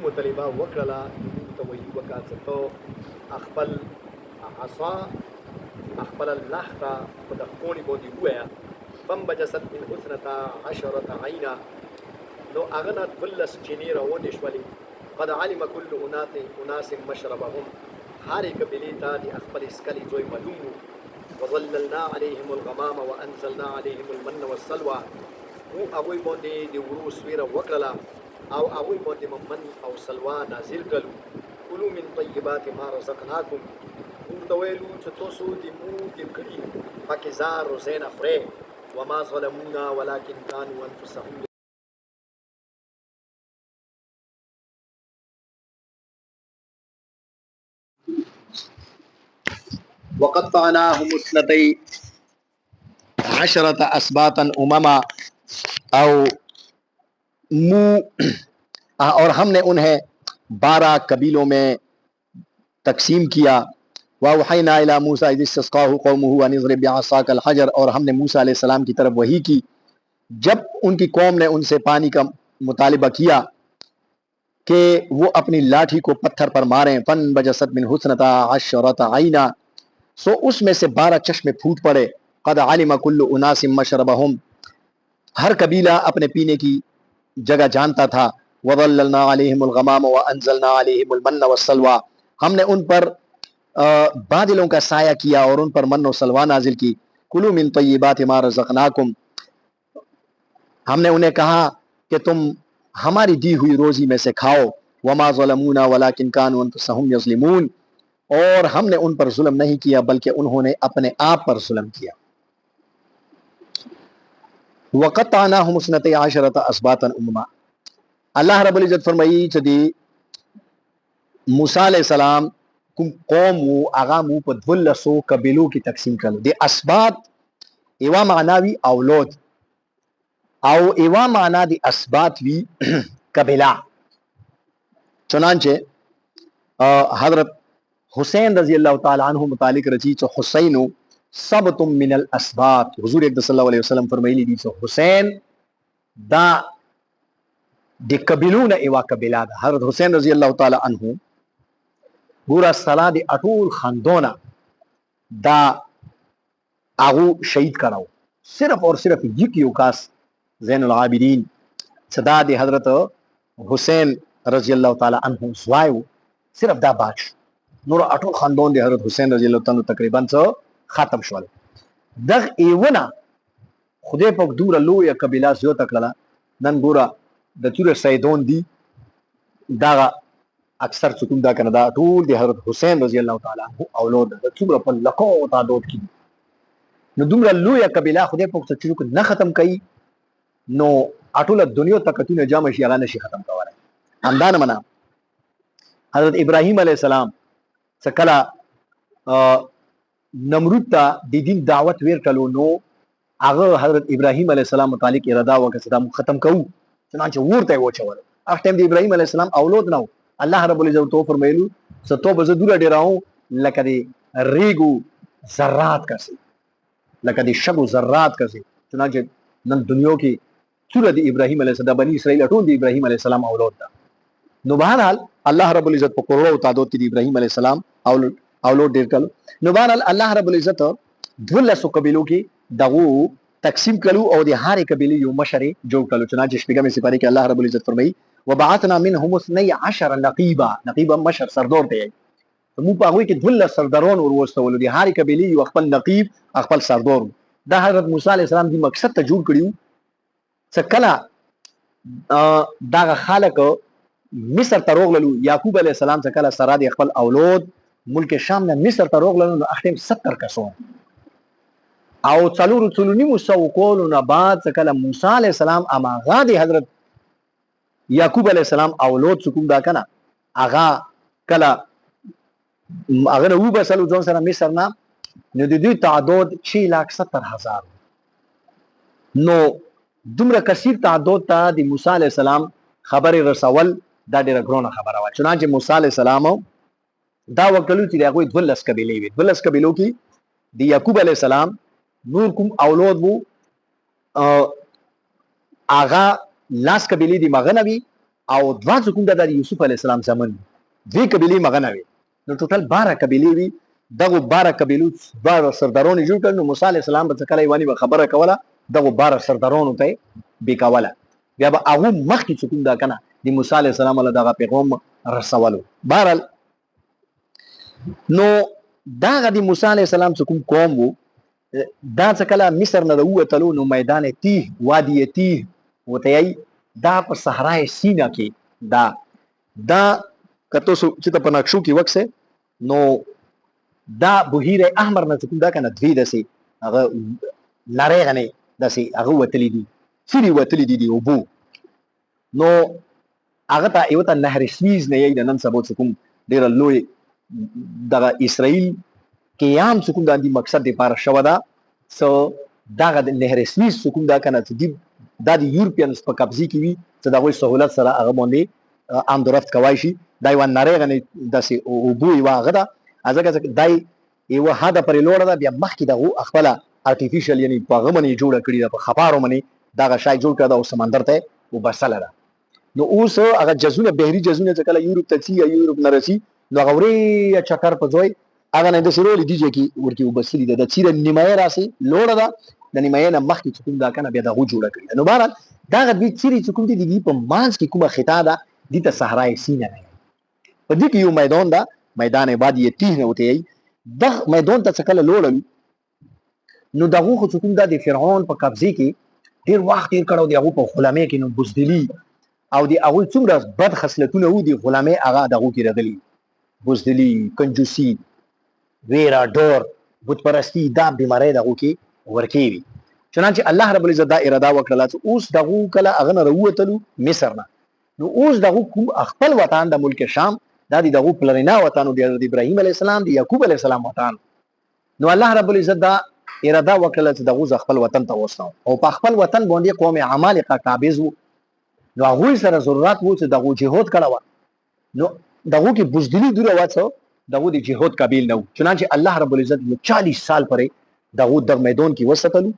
مطالبه وکړه ته وی وکړه خپل عصا خپل لخته په د کونی باندې ویا فم بجست من حسنتا عشرة عینا نو اغنى بلس چینی روانې شولې قد علم كل اناس مشربهم هر قبیلې ته د خپل اسکلي زوی معلوم وظللنا عليهم الغمام وانزلنا عليهم المن والسلوى او هغه باندې د ورو سویره وکړه او هغه باندې من او سلوا نازل کړو کلوا من طیبات ما رزقناکم ورته ویلو چې تاسو د مو د کړي پاکیزار روزنه خوري وما ظلمونا ولكن كانوا انفسهم وقطعناهم اثنتي عشرة اسباطا امما او مو اور ہم نے انہیں 12 قبیلوں میں تقسیم کیا وَأَوْحَيْنَا إِلَى مُوسَىٰ إِذِ اسْتَسْقَاهُ قَوْمُهُ أَنِ اضْرِب بِعَصَاكَ الْحَجَرَ اور ہم نے موسیٰ علیہ السلام کی طرف وحی کی جب ان کی قوم نے ان سے پانی کا مطالبہ کیا کہ وہ اپنی لاٹھی کو پتھر پر ماریں فَانْبَجَسَتْ مِنْ حُسْنَتَا عَشْرَةَ عَيْنًا سو اس میں سے 12 چشمے پھوٹ پڑے قَدْ عَلِمَ كُلُّ أُنَاسٍ مَشْرَبَهُمْ ہر قبیلہ اپنے پینے کی جگہ جانتا تھا وَظَلَّلْنَا عَلَيْهِمُ الْغَمَامَ وَأَنزَلْنَا عَلَيْهِمُ الْمَنَّ وَالسَّلْوَىٰ ہم نے ان پر بادلوں کا سایہ کیا اور ان پر من و سلوا نازل کی کلوا من طیبات ما رزقناکم ہم نے انہیں کہا کہ تم ہماری دی ہوئی روزی میں سے کھاؤ وما ظلمونا ولكن كانوا انفسهم يظلمون اور ہم نے ان پر ظلم نہیں کیا بلکہ انہوں نے اپنے آپ پر ظلم کیا وقطعناهم اثنتي عشرة اسباطا امما اللہ رب العزت فرمائی چې دی موسی علیہ السلام کوم قوم وو هغه مو په 1200 قبیلو کې تقسیم کړل د اسباط ایوا معناوی اولاد او ایوا معنا د اسباط وی قبیله چنانچه حضرت حسین رضی اللہ تعالی عنہ متعلق رچی چې حسین سبت من الاسباط حضور اکرم صلی الله علیه وسلم فرمایلی دي چې حسین دا د قبیلونه ایوا قبیله ده حضرت حسین رضی اللہ تعالی عنہ ګوره صلا د اټول خاندونه دا هغه شهید کړو صرف اور صرف یو کاس زین العابدین صدا د حضرت حسین رضی اللہ تعالی عنہ سوایو صرف دا باچ نور اټول خاندون د حضرت حسین رضی اللہ تعالی تقریبا ختم شول دغ ایونه خدای په دوره لوی قبیله زیو تکړه نن ګوره د تور سیدون دی دا اکثر چکم دا کنه دا ټول د حضرت حسین رضی الله تعالی عنہ اولاد د څومره په لکو تعداد کې نو دومره لوی قبیله خدای په څه نه ختم کړي نو اټول دنیا طاقتونه جامه شي هغه نشي ختم کوله همدان منا حضرت ابراهیم علیہ السلام څکلا نمرود ته د دین دعوت ورکړو نو هغه حضرت ابراهیم علیہ السلام متعلق اراده وکړه چې دا ختم کوو چنانچه ورته وچول هغه ټیم د ابراهیم علیہ السلام اولاد نو الله رب العزت تو فرمایلو ستو به زدور ډیراو لکه دی ریګو ذرات کسي لکه دی شګو ذرات کسي چنانچه نن دنیا کې سورۃ ابراهیم علیہ السلام بنی اسرائیل ټول د ابراهیم علیہ السلام اولاد ده نو بهرحال الله رب العزت په کروڑو تعداد کې د ابراهیم علیہ السلام اولاد ډیر کړو نو بهرحال الله رب العزت 1200 قبیلو کې دغه تقسیم کړو او د هر قبیله یو مشر جوړ کړو چنانچه شپږمه سپاره کې الله رب العزت فرمایي وبعثنا منهم 12 نقيبا مشر سردار دی مو په هغه کې 12 سردارون وروستول دي هر قبیله یو خپل نقیب خپل سردار دا حضرت موسی علیہ السلام دی مقصد ته جوړ کړیو څکلا دا خالق مصر ته روغلو یعقوب علیہ السلام څکلا سره دی خپل اولاد ملک شام نه مصر ته روغلو نو اختم 70 کسو او څلور څلونی مسو کول نه بعد څکلا موسی علیہ السلام اماغه دی حضرت یعقوب علیہ السلام اولاد سکوم دا کنه اغا کلا اغه نو بسلو ځون سره مصر نه نو د دې تعداد 6,70,000 نو دومره کثیر تعداد ته د موسی علیہ السلام خبر رسول دا ډیره ګرونه خبره و چنانچه موسی علیہ السلام دا وکړو چې هغه 12 قبیلې وي 12 قبیلو کې د یعقوب علیہ السلام نور کوم اولاد وو اغا لاس قبیلی دی مغنوی او دوا چې کوم د یوسف علی السلام زمن دوی قبیلې مغنه وي نو ټوټل 12 قبیلې وي دغه 12 قبیلو 12 سردارونه جوړ کړ نو موسی علی السلام به کله یوانی خبره کوله دغه 12 سردارونه ته بیکاوله بیا به هغه مخکې چې کوم دا کنه د موسی علی السلام له دغه پیغام رسولو بهرال نو دغه د موسی علی السلام چې کوم قوم وو دا څه کله مصر نه ووتلو نو میدان تیه وادي تیه وته دا په صحرای سینا کې دا کته چې ته په نقشو کې وکسه نو دا بحیره احمر نه کوم دا کنه دوی دسي هغه لارې غني دسي هغه وتلی دي سری وتلی دي او بو نو هغه ته یو ته نهر سویز نه یې نن سبا کوم ډیر لوی دغه اسرائیل قیام کوم د دې مقصد لپاره شو دا سو دغه د نهر سویز کوم دا کنه چې د یورپینز په قبضه کې وي چې دا غوي سہولت سره هغه باندې عام درفت کوي شي دا یو نری غني داسي او بو یو هغه دا ازګه دای یو هدا پر لوړه دا بیا مخکې دا خپل ارتفیشل یعنی په غمنې جوړه کړی دا په خبرو منی دا شای جوړ کړه او سمندر ته وبسله ده نو اوس هغه جزونه بهري جزونه چې کله یورپ ته چی یورپ نه رسی نو غوري چکر په ځوي هغه نه د سیرول دیږي کی ورکی وبسلی ده د چیرې نیمه راسي لوړه ده د نیمه نه مخکې کوم دا کنه بیا دا جوړه کړی نو بهرال دا د چیرې چې کوم دي په مانس کې کومه خطا ده د ته صحرای سینه نه په دې کې یو میدان ده میدان وادي تیه نه وته د میدان ته څکل لوړل نو دغه خو کوم د فرعون په قبضه کې ډیر وخت تیر کړو دی هغه په غلامه کې نو بوزدلی او دی هغه څومره بد خصلتونه وو دی غلامه هغه دغه کې راغلي بوزدلی کنجوسی ویرا ډور بت پرستی دا بیماری دغه کې ورکیوي چنانچه الله رب العزت دا اراده وکړه چې اوس دغه کله هغه نه وروتلو مصر نه نو اوس دغه کوم خپل وطن د ملک شام دا دغه پلرینا وطن دی ابراهیم علی السلام دی یعقوب علی السلام وطن نو الله رب العزت دا اراده وکړه چې دغه خپل وطن ته وسنو او په خپل وطن باندې قوم عمالقه قابض وو نو هغه سره ضرورت وو چې دغه جهاد کړه نو دغه کې بوزدلی دوره واڅو دغه د جهاد قابل نه چنانچه الله رب العزت 40 سال پرې دغه د میدان کې وساتلو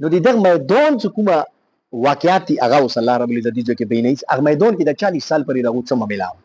نو دغه میدان چې کومه واقعیت هغه صلی الله رب العزت دې کې بینایس هغه میدان کې د 40 سال پرې دغه څه ملاو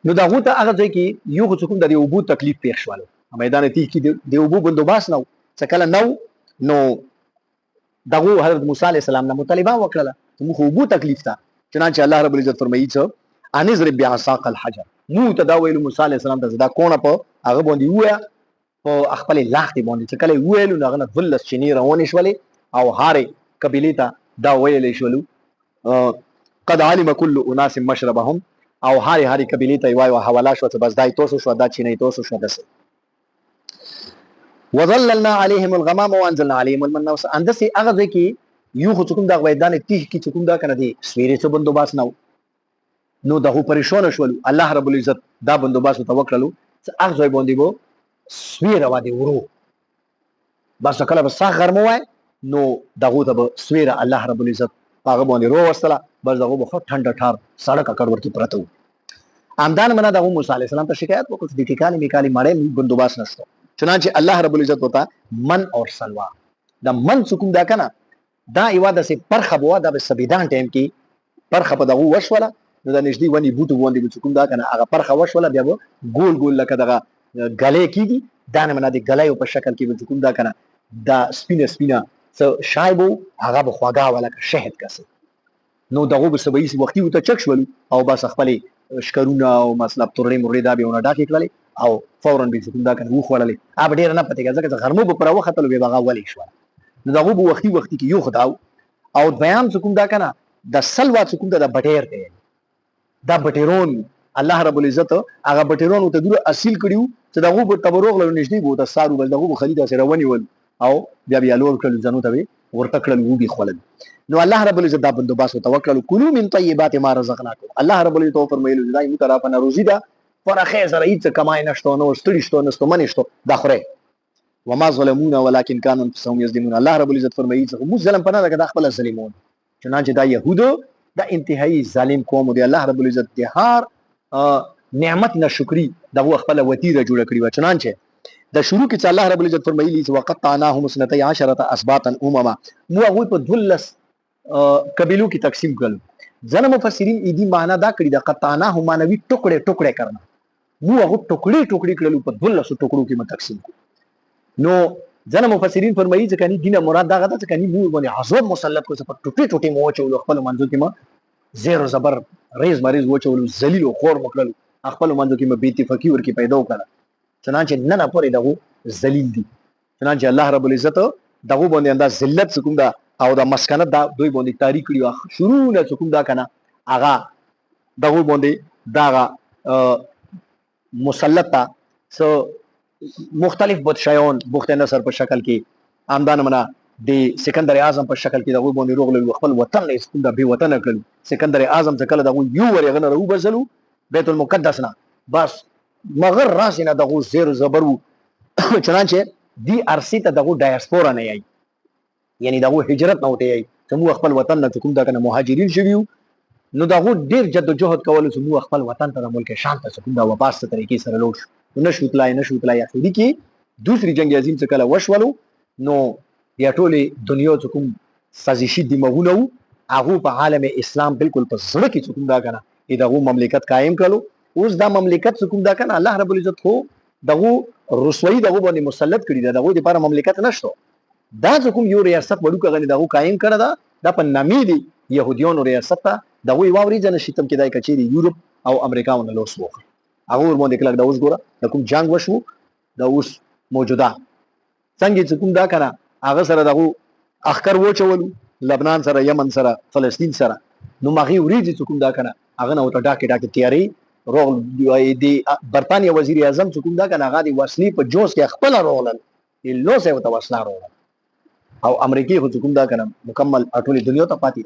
نو دغه ته هغه ځای کې یو کوم د یو بو تکلیف پیښ شول میدان تی کې د یو بو بندوباس نو څکل نو دغه حضرت موسی علی السلام نه مطالبه وکړه چې موږ بو تکلیف تا چنانچه الله رب العزت فرمایي چې ان ضرب بعصاق الحجر مو تداویل موسی علی السلام ته دا کونه په هغه باندې ویا په خپل لاختي باندې چې کله ویلو نو هغه ولس چني روان شولې او هاري قبيله ته دا ویلې شولو قد علم كل اناس مشربهم او هاري قبيله ته وایو حواله شو چې بس دای توسو شو دا چینه توسو شو دسه وظللنا عليهم الغمام وانزلنا عليهم المن والسلوى اندسي هغه کې یو خو کوم دا ویدان تیه کې کوم دا کنه دي سویره څه بندوباس نو دغه پریشان شول الله رب العزت دا بندوباس توکلو چې هغه ځای باندې وو سویره وادي ورو بس کله بس غرمه وای نو دغه ته سویره الله رب العزت هغه باندې رو وصله بس دغه بخو ټنډه ټار سړک اکړ ورته پرته امدان منا دغه موسی علی السلام ته شکایت وکړه د ټیکالي میکالي مړې بندوباس نشته چنانچه الله رب العزت وتا من اور سلوا دا من سکون دا کنه دا ایواده سي پرخه بوا دا به سبیدان ټیم کې پرخه په دغه وشوله نو دا نږدې ونی بوټو باندې سکون دا کنه هغه پرخه وشوله بیا ګول ګول لکه دغه غلې کیږي دا نه منا د غلې په شکل کې سکون دا کنه دا سپینه څه شایبو هغه بخواګه ولا شهد کسه نو دغه به سبې وختي وته چک شول او بس خپل شکرونه او مطلب تورې مرې دا به ونه ډاکې کړلې او فورن به سکون دا کنه وخوړلې اب ډیر نه پته کېږي چې غرمو په پروا ختلو به بغا ولې شو نو دغه به وختي کې یو خداو او بیان سکون دا کنه د سلوا سکون دا بټیر دی دا بټیرون الله رب العزت هغه بټیرون ته دغه اصل کړیو چې دغه په تبروغ له نږدې بو د سارو بل دغه خلیدا سره ونی ول او بیا لور کړل ځنو ته ورته کړل وو به خلل نو الله رب العزت دا بندوباس توکل کلوا من طیبات ما رزقناکم الله رب العزت فرمایلی دا یو طرفه نه روزي ده فرخه زره هیڅ کمای نشته نو ستړي شته نو ستمنشته دا خوره وما ظلمونا ولكن كانوا انفسهم يظلمون الله رب العزت فرمایي چې مو ظلم پناه ده خپل ظالمون چنانچه دا يهودو دا انتهایی ظالم قوم دی الله رب العزت د هر نعمت نشکری دا خپل وتیره جوړ کړی و چنانچه د شروع کې الله رب العزت فرمایلی چې وقطعناهم 12 اسباطا امما مو هغه په دولس قبیلو کې تقسیم کړل. ځنه مفسرین ایدی معنا دا کړی د قطانا هم مانوي ټوکړه ټوکړه کرنا مو هغه ټوکړي ټوکړي کړل په 1200 ټوکړو کې تقسیم کړ. نو ځنه مفسرین فرمایي چې کني دینه مراد دا غته چې کني مو باندې عذاب مسلط کو څه په ټوټي ټوټي مو چولو خپل منځو کې ما زیر زبر ریز مریض و چولو ذلیل او خور مکړل خپل منځو کې ما بیت فقیر کې پیدا وکړه. چنانچه نن پورې دغه ذلیل دي. چنانچه الله رب العزت دغه باندې انداز ذلت کوم دا او د مسکنت دا دوی باندې تاریخ کړي شروع نه کوم دا کنه اغا دغه باندې دا مسلط سو مختلف بادشاہان بخت نصر په شکل کې آمدان منا د سکندر اعظم په شکل کې دغه باندې روغل خپل وطن نه اسکول د به وطن کړل. سکندر اعظم څخه کله دغه یو ور غنه رو بزلو بیت المقدس نه بس مغر راس نه دغه زیر زبرو چنانچه دی ارسی ته دغه ډایسپورا نه یای یعنی دغه هجرت نه وته یای چې مو خپل وطن نه کوم دا کنه مهاجرین شویو نو دغه ډیر جدوجہد کول چې مو خپل وطن ته ملک شان ته کوم دا واپس طریقې سره لوش نشو تلای اخیری کې دوسری جنگ عظیم څخه کله وشولو نو بیا ټولې دنیا ته کوم سازشي دماغونه هغه په عالم اسلام بالکل په زړه کې کوم دا کنه دغه مملکت قائم کړو. اوس دا مملکت کوم دا کنه الله رب العزت خو دغه رسوایی دغه باندې مسلط کړی دا دغه لپاره مملکت نشته. دا کوم یو ریاست وړو کغه دغه قائم کړه دا په نامي دي يهوديانو ریاست ته دغه واوري جن شتم کې دای کچې دی یورپ او امریکا ونه لوس وکړ. هغه ور باندې کله دا اوس ګوره د کوم جنگ وشو دا اوس موجوده څنګه چې کوم دا کنه هغه سره دغه اخکر وچولو لبنان سره یمن سره فلسطین سره نو ماغي وریږي چې کوم دا کنه هغه نو ته ډاکې تیاری روغ دی برطانیه وزیر اعظم چې کوم دا کنه هغه دی وسلې په جوش کې خپل روغلل لو سه وته وسلا روغ او امریکای خو کوم دا کنه مکمل ټولې دنیا ته پاتې.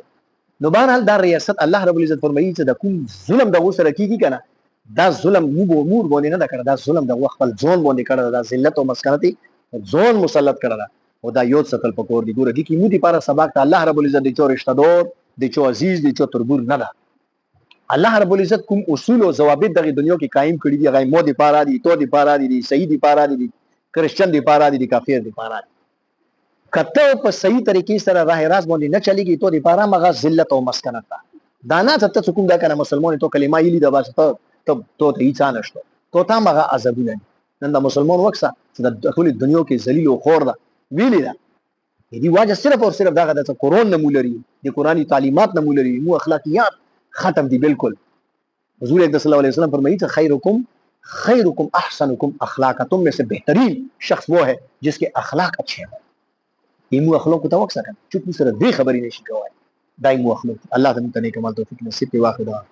نو بهرحال دا ریاست الله رب العزت فرمایي چې د کوم ظلم دغه سره کیږي کنه دا ظلم مور باندې نه دا کړه دا ظلم د خپل ځون باندې کړه دا ذلت او مسکنتي ځون مسلط کړه او دا یو څکل پکور دی ګوره کی مو دي پارا سبق ته الله رب العزت د چور رشتہ دار د چو عزیز د چو تربور نه ده. الله رب العزت کوم اصول او ضوابط دغه دنیا کې قائم کړی دي هغه مو دي پارا دي تو دي پارا دي صحیح دي پارا دي کرسچن دي پارا دي کافر دي پارا دي. کته په صحیح طریقې سره راه راز باندې نه چلیږي تو دي پارا مغه ذلت او مسکنت دانا ته کوم دا کنه مسلمان ته کلمه یلی د واسطه تو ته هیڅ نشته تو تا مغه عذابونه نن د مسلمان وکسه چې د ټول دنیا کې ذلیل او خور ده ویلی ده دې واجه صرف او صرف دغه د قرآن نمولري د قرآنی تعلیمات نمولري مو اخلاقیات ختم دي بالکل. حضور اکرم صلی الله علیه وسلم فرمایي چې خیرکم احسنکم اخلاقا تم میں سے بہترین شخص وہ ہے جس کے اخلاق اچھے ہیں. ایمو اخلاق ته وکسه چپ سره دې خبرې نشي کوي دایمو اخلاق الله تعالی ته کمال توفیق نصیب کړي واخره